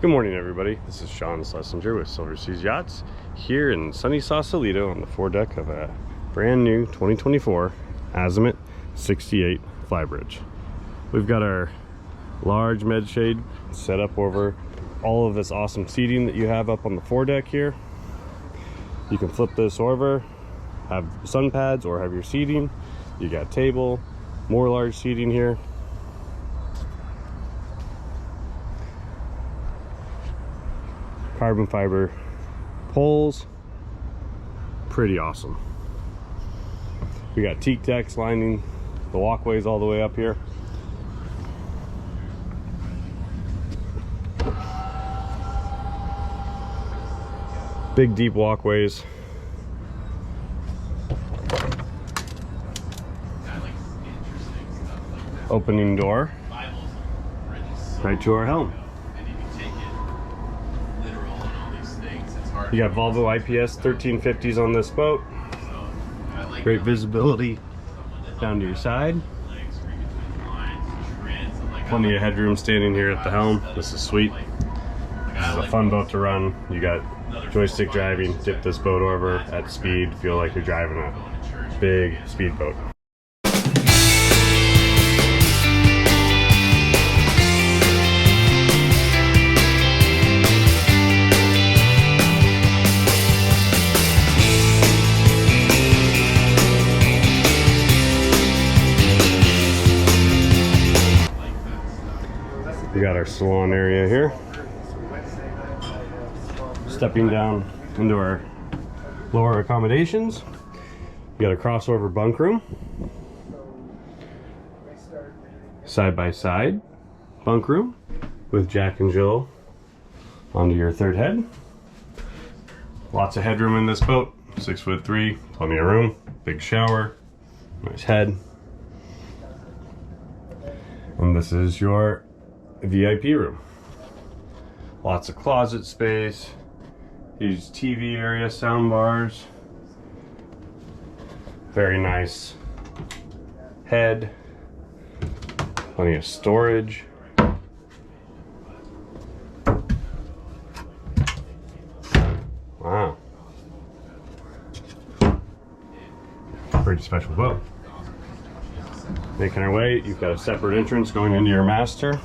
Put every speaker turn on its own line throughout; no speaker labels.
Good morning, everybody. This is Schlesinger with Silver Seas Yachts here in sunny Sausalito on the foredeck of a brand new 2024 Azimut 68 Flybridge. We've got our large med shade set up over all of this awesome seating that you have up on the foredeck here. You can flip this over, have sun pads, or have your seating. You got table, more large seating here. Carbon fiber poles, pretty awesome. We got teak decks lining the walkways all the way up here. Big deep walkways. Opening door right to our helm. You got Volvo IPS 1350s on this boat. Great visibility down to your side. Plenty of headroom standing here at the helm. This is sweet. This is a fun boat to run. You got joystick driving, dip this boat over at speed, feel like you're driving a big speedboat. We got our salon area here. Stepping down into our lower accommodations, you got a crossover bunk room. Side by side bunk room with Jack and Jill onto your third head. Lots of headroom in this boat. 6'3", plenty of room. Big shower, nice head. And this is your VIP room. Lots of closet space, huge TV area, sound bars, very nice head, plenty of storage. Wow, pretty special boat. Making our way, you've got a separate entrance going into your master.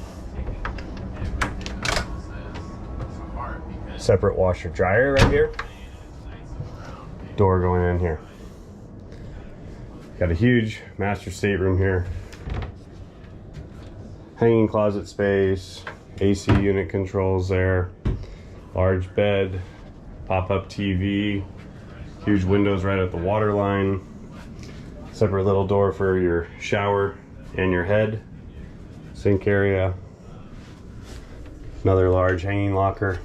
Separate washer dryer right here. Door going in here. Got a huge master stateroom here. Hanging closet space, AC unit controls there. Large bed, pop-up TV, huge windows right at the water line. Separate little door for your shower and your head. Sink area. Another large hanging locker.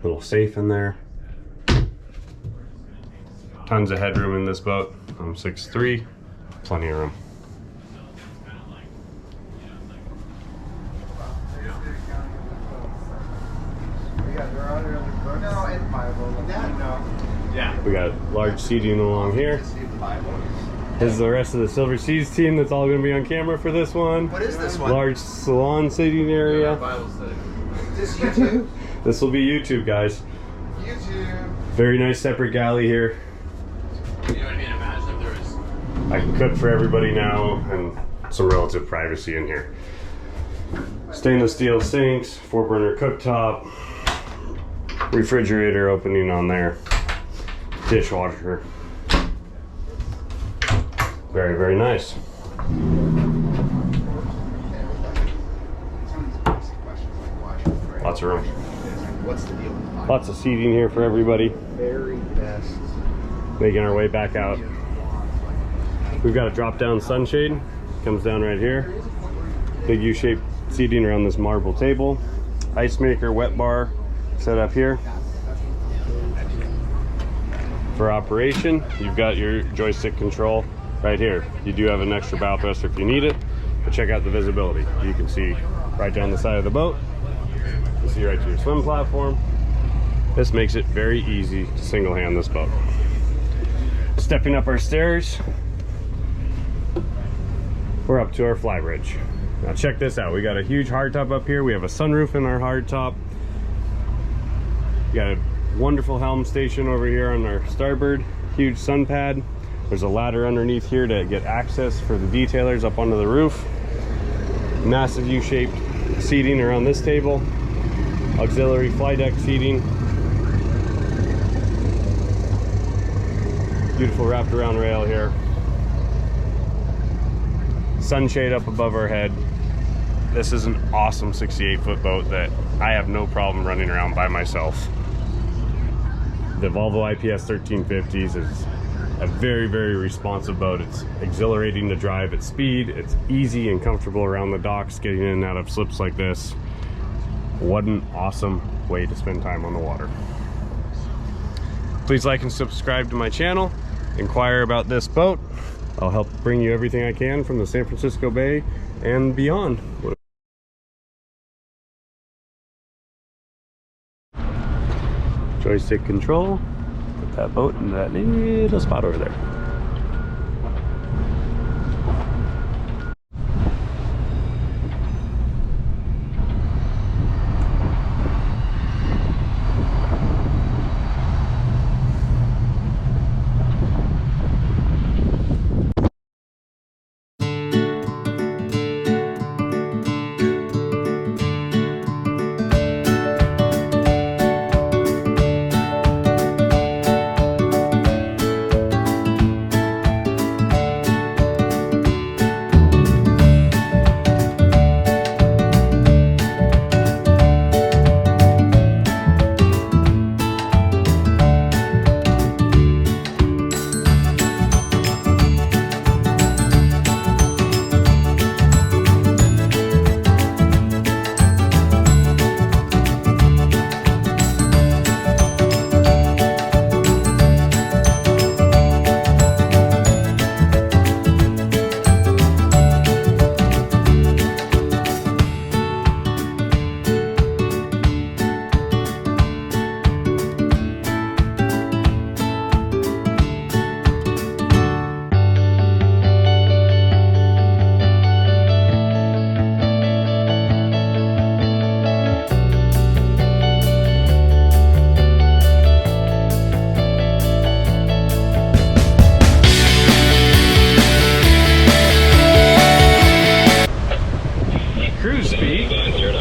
Little safe in there. Tons of headroom in this boat. I'm 6'3", plenty of room. We got large seating along here. This is the rest of the Silver Seas team that's all going to be on camera for this one.
What is this one?
Large salon seating area.
Is this YouTube?
This will be YouTube, guys.
YouTube.
Very nice separate galley here.
You know what I mean? Imagine if there was...
I can cook for everybody now and some relative privacy in here. Stainless steel sinks, 4-burner cooktop, refrigerator opening on there, dishwasher. Very, very nice. Lots of room.
What's the deal?
Lots of seating here for everybody.
Very best.
Making our way back out. We've got a drop-down sunshade. Comes down right here. Big U-shaped seating around this marble table. Ice maker, wet bar set up here. For operation, you've got your joystick control right here. You do have an extra bow thruster if you need it, but check out the visibility. You can see right down the side of the boat. You see right to your swim platform. This makes it very easy to single hand this boat. Stepping up our stairs, we're up to our flybridge. Now check this out. We got a huge hardtop up here. We have a sunroof in our hardtop. We got a wonderful helm station over here on our starboard. Huge sun pad. There's a ladder underneath here to get access for the detailers up onto the roof. Massive U-shaped seating around this table. Auxiliary fly deck seating. Beautiful wrapped around rail here. Sunshade up above our head. This is an awesome 68-foot boat that I have no problem running around by myself. The Volvo IPS 1350s is a very, very responsive boat. It's exhilarating to drive at speed. It's easy and comfortable around the docks, getting in and out of slips like this. What an awesome way to spend time on the water. Please like and subscribe to my channel. Inquire about this boat. I'll help bring you everything I can from the San Francisco Bay and beyond. Joystick control. Put that boat in that little spot over there.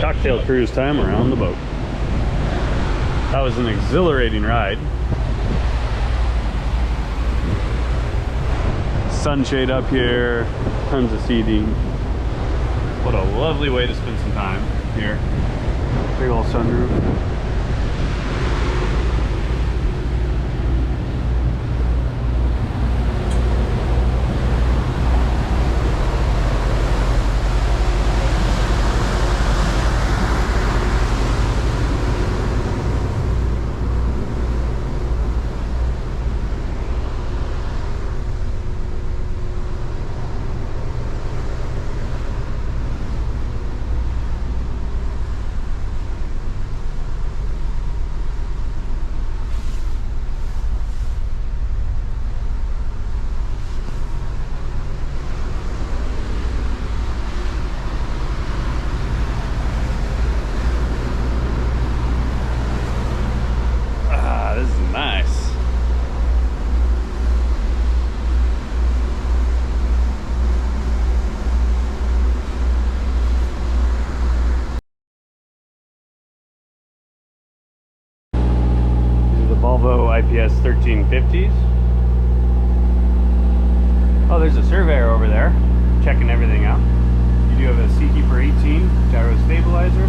Cocktail cruise time around the boat. That was an exhilarating ride. Sunshade up here, tons of seating. What a lovely way to spend some time here. Big old sunroof. Volvo IPS 1350s. Oh, there's a surveyor over there checking everything out. You do have a Seakeeper 18 gyro stabilizer.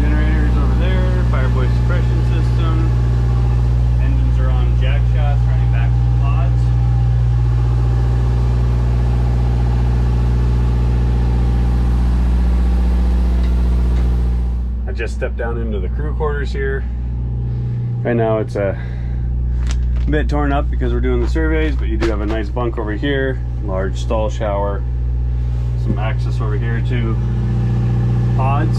Generators over there, Fireboy suppression system. Engines are on jack shafts running back to the pods. I just stepped down into the crew quarters here. Right now it's a bit torn up because we're doing the surveys, but you do have a nice bunk over here, large stall shower, some access over here to pods.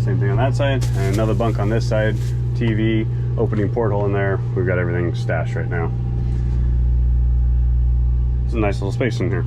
Same thing on that side, and another bunk on this side, TV, opening porthole in there. We've got everything stashed right now. It's a nice little space in here.